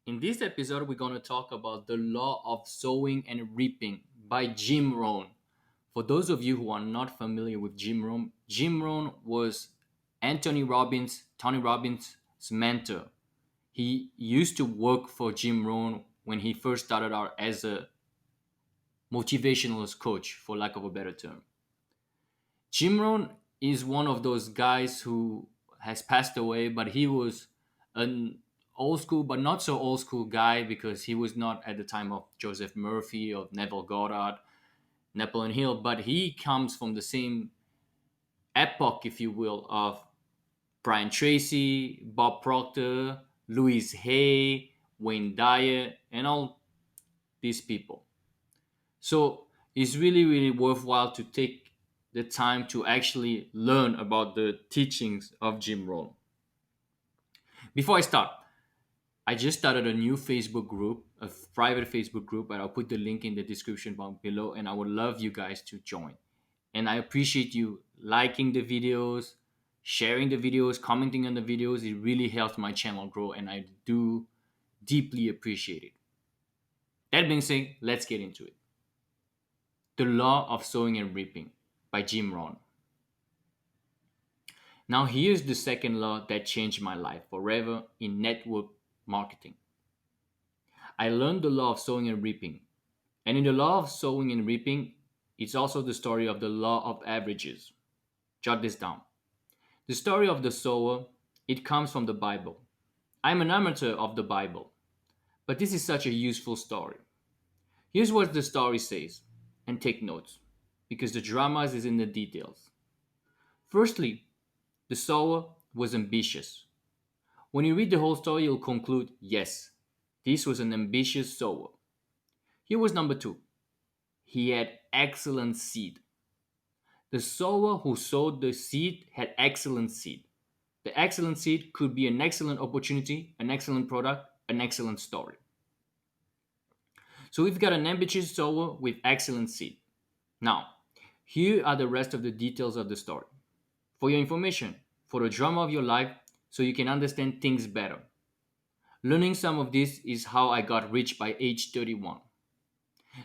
In this episode, we're going to talk about the law of sowing and reaping by Jim Rohn. For those of you who are not familiar with Jim Rohn was Tony Robbins' mentor. He used to work for Jim Rohn when he first started out as a motivational coach, for lack of a better term. Jim Rohn is one of those guys who has passed away, but he was an old school, but not so old school guy because he was not at the time of Joseph Murphy or Neville Goddard, Napoleon Hill, but he comes from the same epoch, if you will, of Brian Tracy, Bob Proctor, Louise Hay, Wayne Dyer, and all these people. So it's really, really worthwhile to take the time to actually learn about the teachings of Jim Rohn. Before I start, I just started a new Facebook group, a private Facebook group, and I'll put the link in the description box below. And I would love you guys to join. And I appreciate you liking the videos, sharing the videos, commenting on the videos. It really helps my channel grow, and I do deeply appreciate it. That being said, let's get into it. The Law of Sowing and Reaping by Jim Rohn. Now, here's the second law that changed my life forever in network marketing. I learned the law of sowing and reaping. And in the law of sowing and reaping, it's also the story of the law of averages. Jot this down. The story of the sower, it comes from the Bible. I'm an amateur of the Bible, but this is such a useful story. Here's what the story says, and take notes, because the drama is in the details. Firstly, the sower was ambitious. When you read the whole story, you'll conclude, yes, this was an ambitious sower. Here was number two. He had excellent seed. The sower who sowed the seed had excellent seed. The excellent seed could be an excellent opportunity, an excellent product, an excellent story. So we've got an ambitious sower with excellent seed. Now, here are the rest of the details of the story. For your information, for the drama of your life, so you can understand things better. Learning some of this is how I got rich by age 31.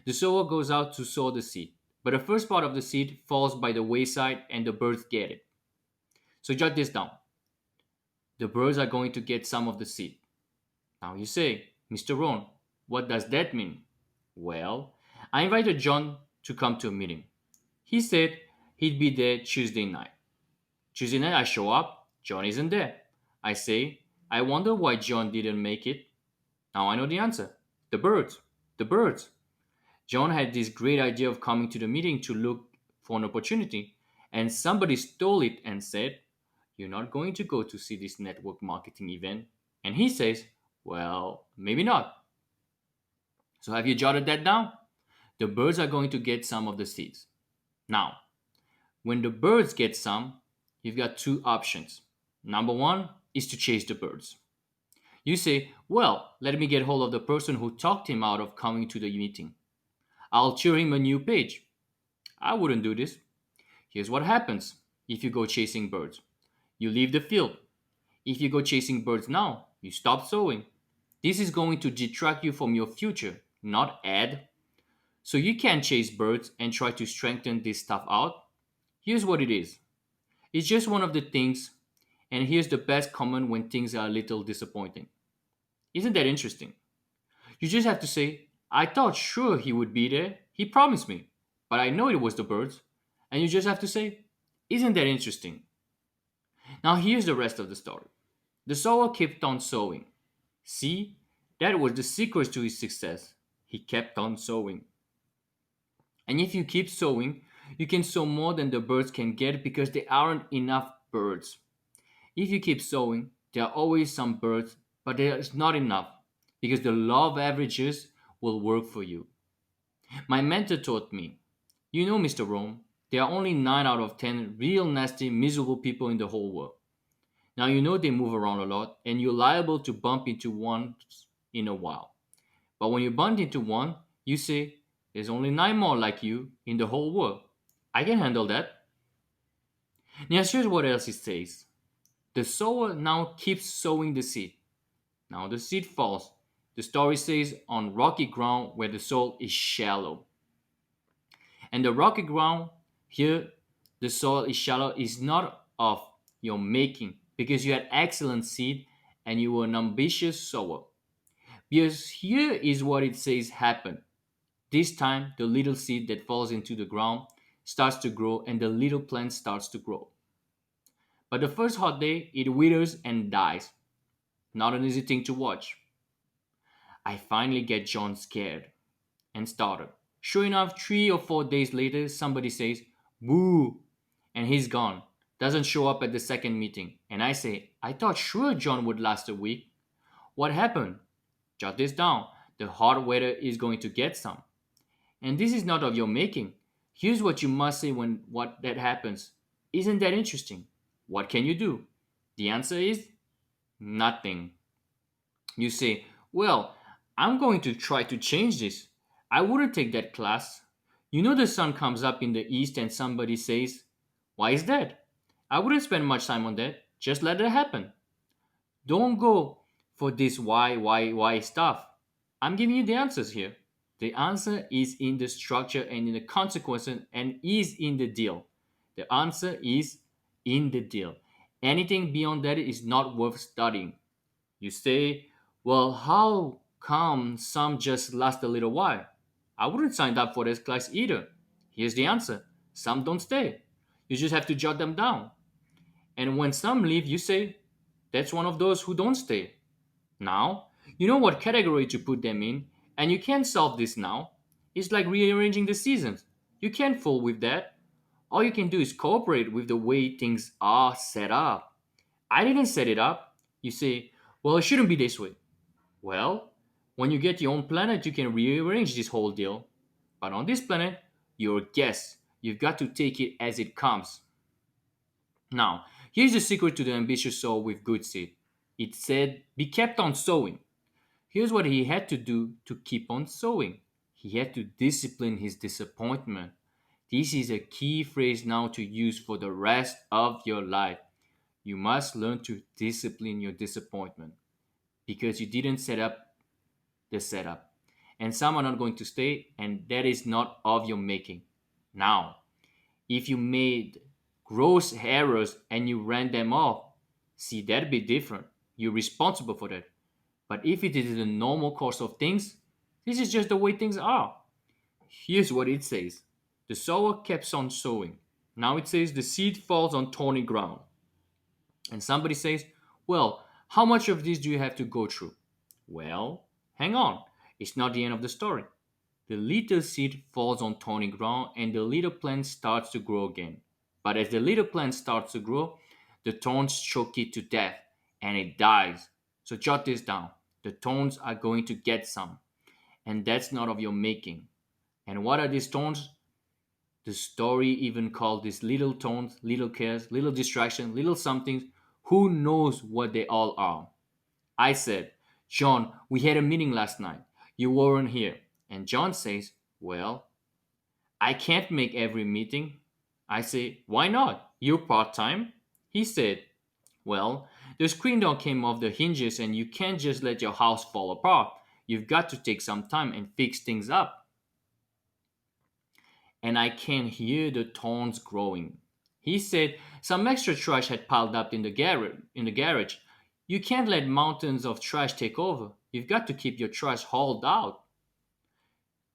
The sower goes out to sow the seed, but the first part of the seed falls by the wayside and the birds get it. So jot this down. The birds are going to get some of the seed. Now you say, Mr. Rohn, what does that mean? Well, I invited John to come to a meeting. He said he'd be there Tuesday night. Tuesday night I show up, John isn't there. I say, I wonder why John didn't make it. Now I know the answer. The birds. The birds. John had this great idea of coming to the meeting to look for an opportunity, and somebody stole it and said, you're not going to go to see this network marketing event. And he says, well, maybe not. So have you jotted that down? The birds are going to get some of the seeds. Now, when the birds get some, you've got two options. Number one is to chase the birds. You say, well, let me get hold of the person who talked him out of coming to the meeting. I'll cheer him a new page. I wouldn't do this. Here's what happens if you go chasing birds. You leave the field. If you go chasing birds now, you stop sowing. This is going to detract you from your future, not add. So you can't chase birds and try to strengthen this stuff out. Here's what it is. It's just one of the things, and here's the best comment when things are a little disappointing. Isn't that interesting? You just have to say, I thought sure he would be there. He promised me. But I know it was the birds. And you just have to say, isn't that interesting? Now here's the rest of the story. The sower kept on sowing. See, that was the secret to his success. He kept on sowing. And if you keep sowing, you can sow more than the birds can get because there aren't enough birds. If you keep sowing, there are always some birds, but there is not enough because the law of averages will work for you. My mentor taught me, you know, Mr. Rome, there are only 9 out of 10 real nasty, miserable people in the whole world. Now you know they move around a lot and you're liable to bump into one in a while. But when you bump into one, you say, there's only 9 more like you in the whole world. I can handle that. Now here's what else it says. The sower now keeps sowing the seed. Now the seed falls The story says on rocky ground where the soil is shallow. And the rocky ground here, the soil is shallow, is not of your making because you had excellent seed and you were an ambitious sower. Because here is what it says happened. This time, the little seed that falls into the ground starts to grow and the little plant starts to grow. But the first hot day, it withers and dies. Not an easy thing to watch. I finally get John scared and started. Sure enough, 3 or 4 days later, somebody says, "Boo!" and he's gone. Doesn't show up at the second meeting. And I say, "I thought sure John would last a week. What happened?" Jot this down. The hot weather is going to get some. And this is not of your making. Here's what you must say when what that happens. Isn't that interesting? What can you do? The answer is nothing. You say, "Well, I'm going to try to change this. I wouldn't take that class." You know the sun comes up in the east and somebody says, "Why is that?" I wouldn't spend much time on that. Just let it happen. Don't go for this why stuff. I'm giving you the answers here. The answer is in the structure and in the consequences and is in the deal. The answer is in the deal. Anything beyond that is not worth studying. You say, "Well, how come some just last a little while?" I wouldn't sign up for this class either. Here's the answer: some don't stay. You just have to jot them down. And when some leave, you say, "That's one of those who don't stay." Now, you know what category to put them in, and you can't solve this now. It's like rearranging the seasons. You can't fool with that. All you can do is cooperate with the way things are set up. I didn't set it up. You say, "Well, it shouldn't be this way." Well, when you get your own planet, you can rearrange this whole deal. But on this planet, you're a guest. You've got to take it as it comes. Now, here's the secret to the ambitious soul with good seed. It said, be kept on sowing. Here's what he had to do to keep on sowing. He had to discipline his disappointment. This is a key phrase now to use for the rest of your life. You must learn to discipline your disappointment because you didn't set up the setup. And some are not going to stay, and that is not of your making. Now, if you made gross errors and you ran them off, see, that'd be different. You're responsible for that. But if it is the normal course of things, this is just the way things are. Here's what it says: the sower keeps on sowing. Now it says the seed falls on thorny ground. And somebody says, "Well, how much of this do you have to go through?" Well, hang on. It's not the end of the story. The little seed falls on thorny ground and the little plant starts to grow again. But as the little plant starts to grow, the thorns choke it to death and it dies. So jot this down. The thorns are going to get some, and that's not of your making. And what are these thorns? The story even called these little thorns, little cares, little distractions, little somethings. Who knows what they all are? I said, "John, we had a meeting last night. You weren't here." And John says, "Well, I can't make every meeting." I say, "Why not? You're part time." He said, "Well, the screen door came off the hinges and you can't just let your house fall apart. You've got to take some time and fix things up." And I can hear the thorns growing. He said some extra trash had piled up in the garage. You can't let mountains of trash take over. You've got to keep your trash hauled out.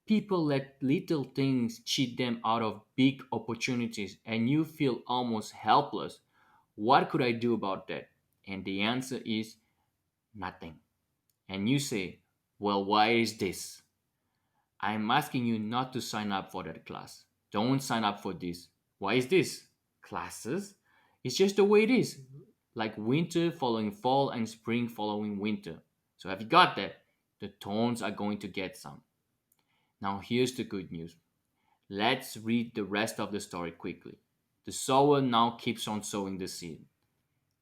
People let little things cheat them out of big opportunities, and you feel almost helpless. What could I do about that? And the answer is nothing. And you say, "Well, why is this?" I'm asking you not to sign up for that class. Don't sign up for this. Why is this? Classes? It's just the way it is. Like winter following fall and spring following winter. So have you got that? The tones are going to get some. Now here's the good news. Let's read the rest of the story quickly. The sower now keeps on sowing the seed,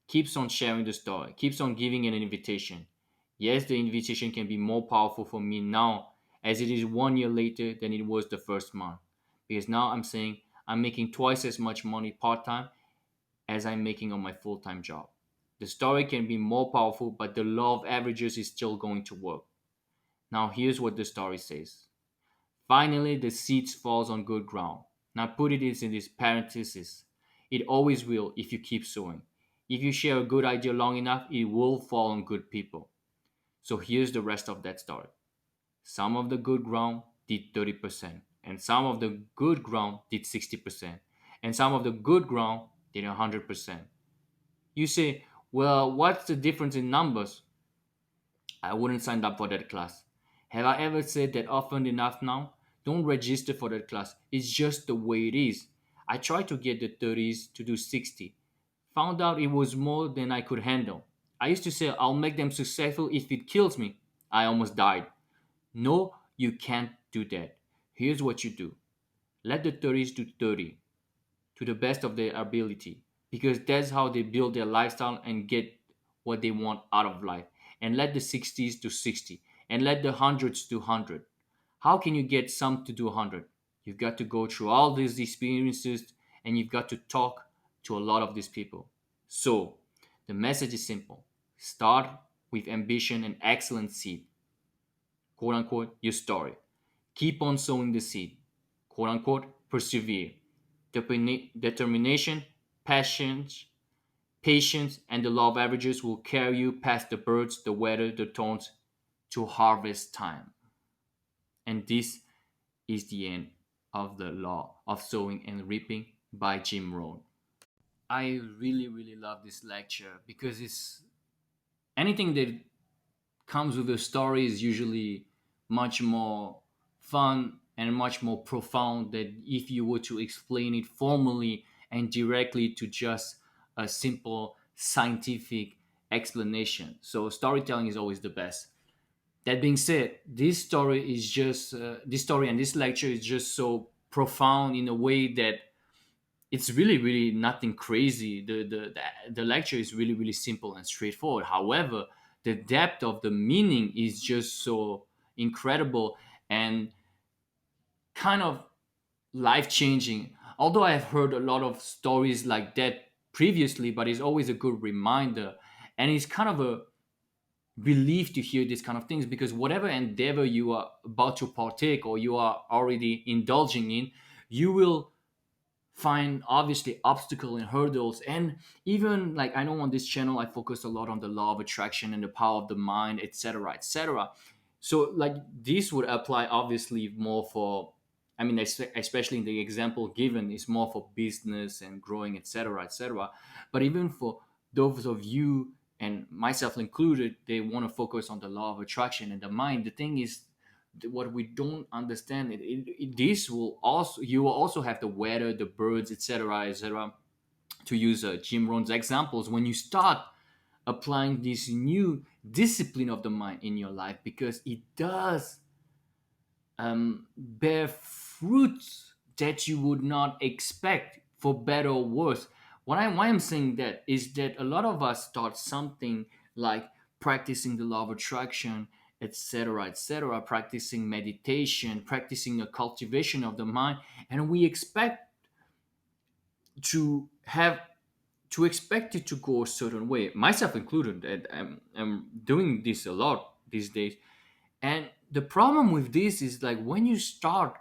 keeps on sharing the story, keeps on giving an invitation. Yes, the invitation can be more powerful for me now as it is 1 year later than it was the first month. Because now I'm saying I'm making twice as much money part time as I'm making on my full time job. The story can be more powerful, but the law of averages is still going to work. Now here's what the story says. Finally, the seeds falls on good ground. Now put it in this parenthesis. It always will if you keep sowing. If you share a good idea long enough, it will fall on good people. So here's the rest of that story. Some of the good ground did 30%, and some of the good ground did 60%, and some of the good ground did 100%. You say, well, what's the difference in numbers? I wouldn't sign up for that class. Have I ever said that often enough now? Don't register for that class. It's just the way it is. I tried to get the 30s to do 60. Found out it was more than I could handle. I used to say I'll make them successful if it kills me. I almost died. No, you can't do that. Here's what you do. Let the 30s do 30 to the best of their ability because that's how they build their lifestyle and get what they want out of life. And let the 60s do 60 and let the hundreds do 100. How can you get some to do 100? You've got to go through all these experiences and you've got to talk to a lot of these people. So, the message is simple. Start with ambition and excellent seed, quote unquote, your story. Keep on sowing the seed, quote unquote, persevere. Determination, patience, and the law of averages will carry you past the birds, the weather, the thorns to harvest time. And this is the end of the law of sowing and reaping by Jim Rohn. I really, really love this lecture because it's anything that comes with a story is usually much more fun and much more profound than if you were to explain it formally and directly to just a simple scientific explanation. So storytelling is always the best. That being said, this story and this lecture is just so profound in a way that it's really really nothing crazy. The lecture is really really simple and straightforward. However, the depth of the meaning is just so incredible and kind of life changing. Although I have heard a lot of stories like that previously, but it's always a good reminder, and it's kind of a relief to hear these kind of things because whatever endeavor you are about to partake or you are already indulging in, you will find obviously obstacle and hurdles. And even like I know on this channel I focus a lot on the law of attraction and the power of the mind, etc., etc. So like this would apply obviously more for, I mean, especially in the example given is more for business and growing, etc., etc. But even for those of you and myself included, they want to focus on the law of attraction and the mind. The thing is, what we don't understand this will also, you will also have the weather, the birds, etc., etc., to use Jim Rohn's examples when you start applying this new discipline of the mind in your life, because it does bear fruits that you would not expect, for better or worse. Why I'm saying that is that a lot of us start something like practicing the law of attraction, etc., etc., practicing meditation, practicing a cultivation of the mind, and we expect to have to expect it to go a certain way, myself included. And I'm doing this a lot these days. And the problem with this is like when you start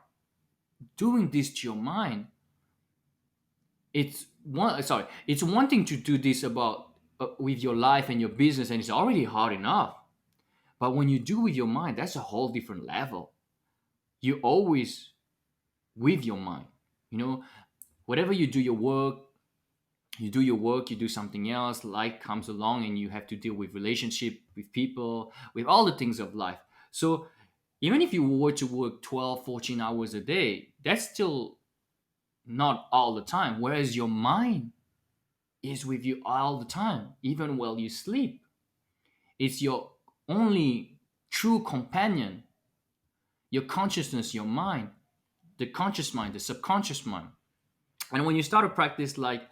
doing this to your mind, it's one thing to do this about with your life and your business, and it's already hard enough. But when you do with your mind, that's a whole different level. You always with your mind, you know, whatever you do your work, you do something else, life comes along and you have to deal with relationship, with people, with all the things of life. So even if you were to work 12, 14 hours a day, that's still not all the time. Whereas your mind is with you all the time, even while you sleep. It's your only true companion, your consciousness, your mind, the conscious mind, the subconscious mind. And when you start to practice like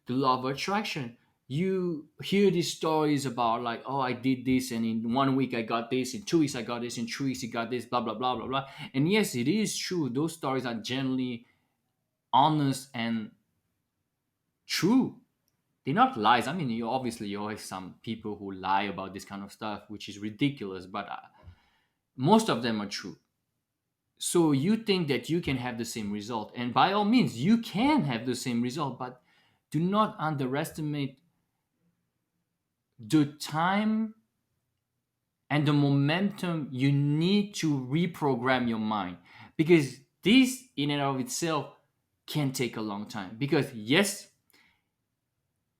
the law of attraction, you hear these stories about like, oh, I did this, and in 1 week I got this, in 2 weeks I got this, in 3 weeks I got this, blah blah blah blah blah. And yes, it is true. Those stories are generally honest and true. They're not lies. I mean, you always some people who lie about this kind of stuff, which is ridiculous. But Most of them are true. So you think that you can have the same result, and by all means you can have the same result, but do not underestimate the time and the momentum you need to reprogram your mind, because this in and of itself can take a long time. Because yes,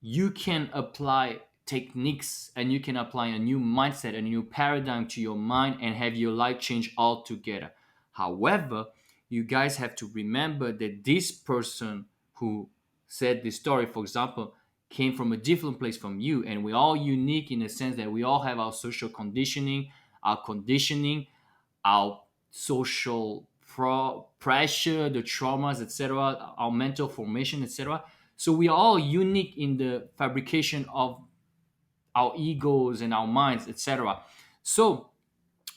you can apply techniques and you can apply a new mindset and a new paradigm to your mind and have your life change altogether. However, you guys have to remember that this person who said this story, for example, came from a different place from you, and we're all unique in the sense that we all have our social conditioning, our conditioning, our social pressure, the traumas, etc., our mental formation, etc. So we are all unique in the fabrication of our egos and our minds, etc. So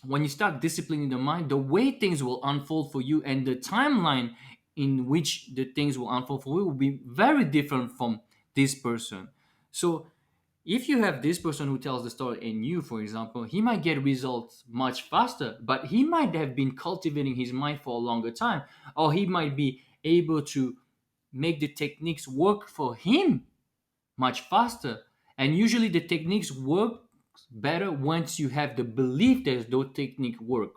when you start disciplining the mind, the way things will unfold for you and the timeline in which the things will unfold for you will be very different from this person. So if you have this person who tells the story and you, for example, he might get results much faster, but he might have been cultivating his mind for a longer time, or he might be able to make the techniques work for him much faster. And usually the techniques work better once you have the belief that those techniques work.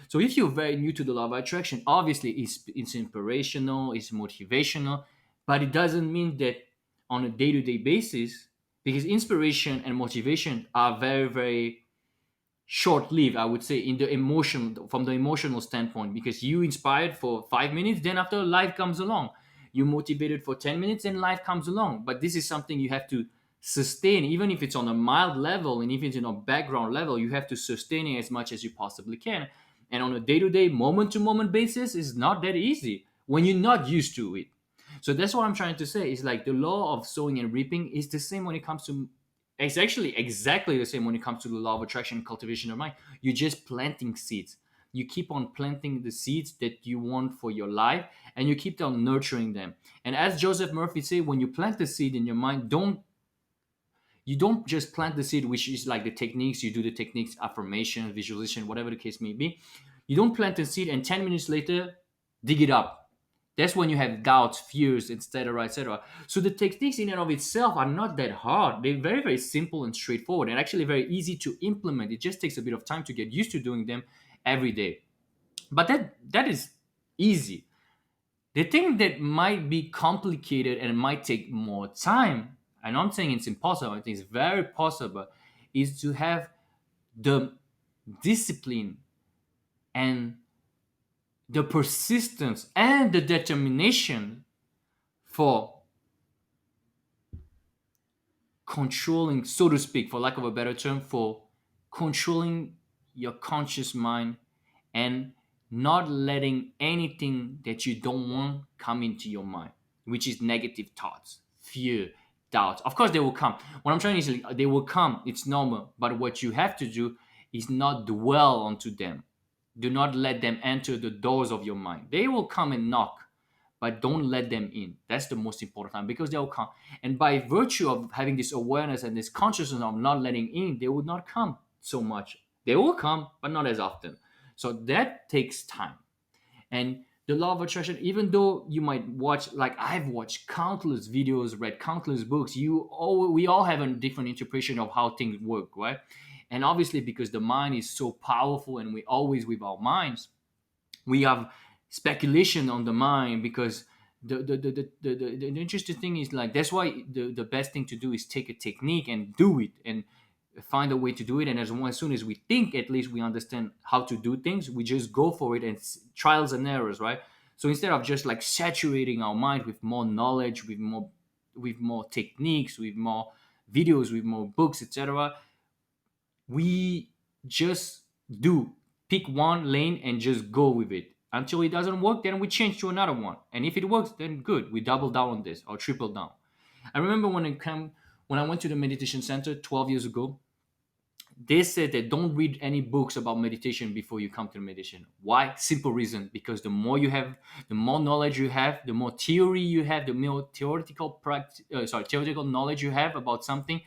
So if you're very new to the law of attraction, obviously it's inspirational, it's motivational, but it doesn't mean that on a day-to-day basis, because inspiration and motivation are very, very short-lived, I would say, in the emotion from the emotional standpoint, because you inspired for 5 minutes, then after life comes along. You motivated for 10 minutes and life comes along. But this is something you have to sustain, even if it's on a mild level and if it's on a background level, you have to sustain it as much as you possibly can. And on a day-to-day, moment-to-moment basis is not that easy when you're not used to it. So that's what I'm trying to say. Is like the law of sowing and reaping is the same when it comes to, it's actually exactly the same when it comes to the law of attraction and cultivation of mind. You're just planting seeds. You keep on planting the seeds that you want for your life, and you keep on nurturing them. And as Joseph Murphy said, when you plant the seed in your mind, don't just plant the seed, which is like the techniques. You do the techniques, affirmation, visualization, whatever the case may be. You don't plant the seed and 10 minutes later dig it up. That's when you have doubts, fears, etc., etc. So the techniques in and of itself are not that hard. They're very, very simple and straightforward, and actually very easy to implement. It just takes a bit of time to get used to doing them every day. But that is easy. The thing that might be complicated and might take more time, and I'm saying it's impossible, I think it's very possible, is to have the discipline and the persistence and the determination for controlling, so to speak, for lack of a better term, for controlling your conscious mind and not letting anything that you don't want come into your mind, which is negative thoughts, fear, doubts. Of course, they will come. What I'm trying to say, they will come. It's normal. But what you have to do is not dwell onto them. Do not let them enter the doors of your mind. They will come and knock, but don't let them in. That's the most important time, because they will come. And by virtue of having this awareness and this consciousness of not letting in, they would not come so much. They will come, but not as often. So that takes time. And the law of attraction, even though you might watch, like I've watched countless videos, read countless books, we all have a different interpretation of how things work, right? And obviously, because the mind is so powerful and we always with our minds, we have speculation on the mind, because the interesting thing is, like, that's why the best thing to do is take a technique and do it and find a way to do it. And as soon as we think, at least we understand how to do things, we just go for it, and trials and errors, right? So instead of just like saturating our mind with more knowledge, with more techniques, with more videos, with more books, etc., we just do pick one lane and just go with it until it doesn't work. Then we change to another one, and if it works, then good, we double down on this or triple down. I remember when I went to the meditation center 12 years ago, they said that don't read any books about meditation before you come to meditation. Why? Simple reason: because the more you have, the more knowledge you have, the more theory you have, the more theoretical knowledge you have about something,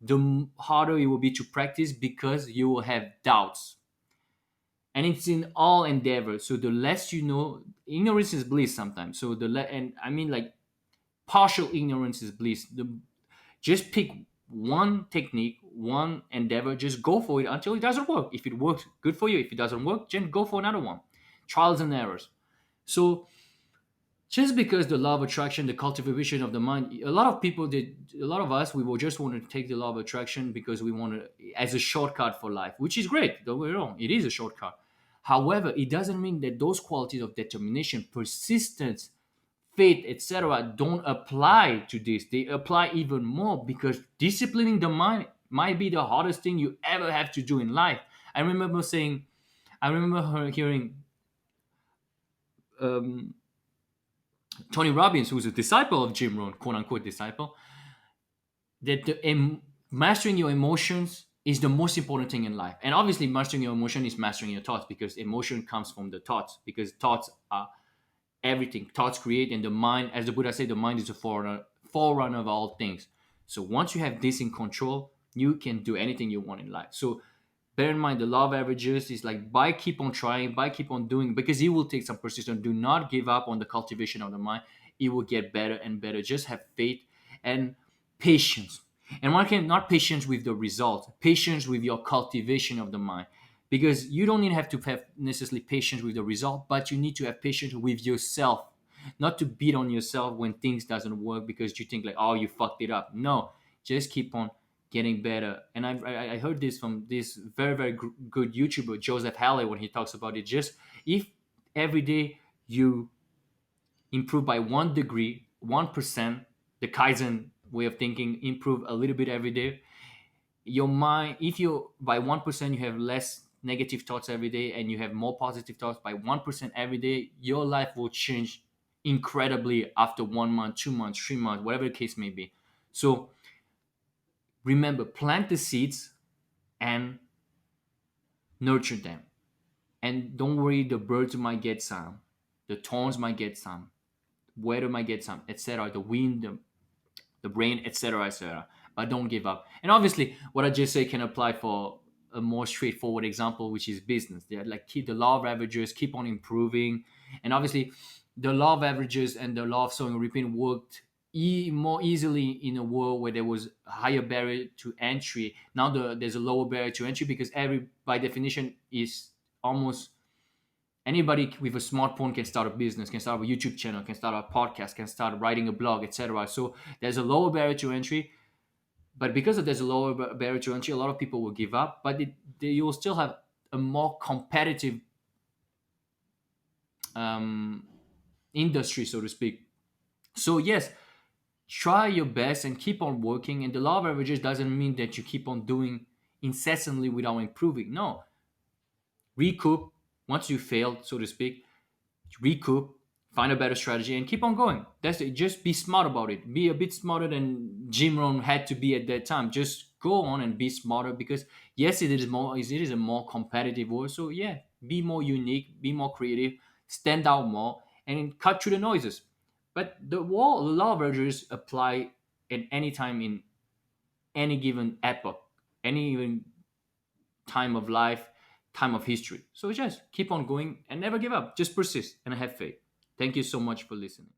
the harder it will be to practice, because you will have doubts. and it's in all endeavor. So the less you know, ignorance is bliss sometimes. So and I mean like partial ignorance is bliss. Just pick one technique, one endeavor, just go for it until it doesn't work. If it works, good for you. If it doesn't work, then go for another one. Trials and errors. So just because the law of attraction, the cultivation of the mind, a lot of people did, a lot of us, we will just want to take the law of attraction because we want to, as a shortcut for life, which is great. Don't get me wrong, it is a shortcut. However, it doesn't mean that those qualities of determination, persistence, faith, etc., don't apply to this. They apply even more because disciplining the mind might be the hardest thing you ever have to do in life. I remember saying, I remember hearing um, Tony Robbins, who's a disciple of Jim Rohn, quote unquote disciple, that mastering your emotions is the most important thing in life. And obviously, mastering your emotion is mastering your thoughts because emotion comes from the thoughts, because thoughts are everything. Thoughts create, and the mind, as the Buddha said, the mind is a forerunner of all things. So once you have this in control, you can do anything you want in life. So bear in mind the law of averages is like by keep on trying, by keep on doing, because it will take some persistence. Do not give up on the cultivation of the mind. It will get better and better. Just have faith and patience. And one can not patience with the result, patience with your cultivation of the mind. Because you don't need have to have necessarily patience with the result, but you need to have patience with yourself. Not to beat on yourself when things doesn't work because you think like, oh, you fucked it up. No, just keep on getting better. And I heard this from this very good YouTuber Joseph Halley when he talks about it. Just if every day you improve by 1 degree, 1%, the Kaizen way of thinking, improve a little bit every day. Your mind, if you by 1% you have less negative thoughts every day and you have more positive thoughts by 1% every day, your life will change incredibly after 1 month, 2 months, 3 months, whatever the case may be. So remember, plant the seeds and nurture them. And don't worry, the birds might get some, the thorns might get some, weather might get some, etc. The wind, the brain, etc., etc. But don't give up. And obviously, what I just say can apply for a more straightforward example, which is business. They're like keep the law of averages, keep on improving, and obviously, the law of averages and the law of sowing and reaping worked more easily in a world where there was a higher barrier to entry. Now there's a lower barrier to entry because every by definition is almost anybody with a smartphone can start a business, can start a YouTube channel, can start a podcast, can start writing a blog, etc. So there's a lower barrier to entry, but because of there's a lower barrier to entry, a lot of people will give up. But you will still have a more competitive um, industry, so to speak. So yes, try your best and keep on working. And the law of averages doesn't mean that you keep on doing incessantly without improving. No, recoup once you failed, so to speak, recoup, find a better strategy, and keep on going. That's it. Just be smart about it. Be a bit smarter than Jim Rohn had to be at that time. Just go on and be smarter because yes, it is a more competitive world. So yeah, be more unique, be more creative, stand out more, and cut through the noises. But the law of averages apply at any time in any given epoch, any given time of life, time of history. So just keep on going and never give up. Just persist and have faith. Thank you so much for listening.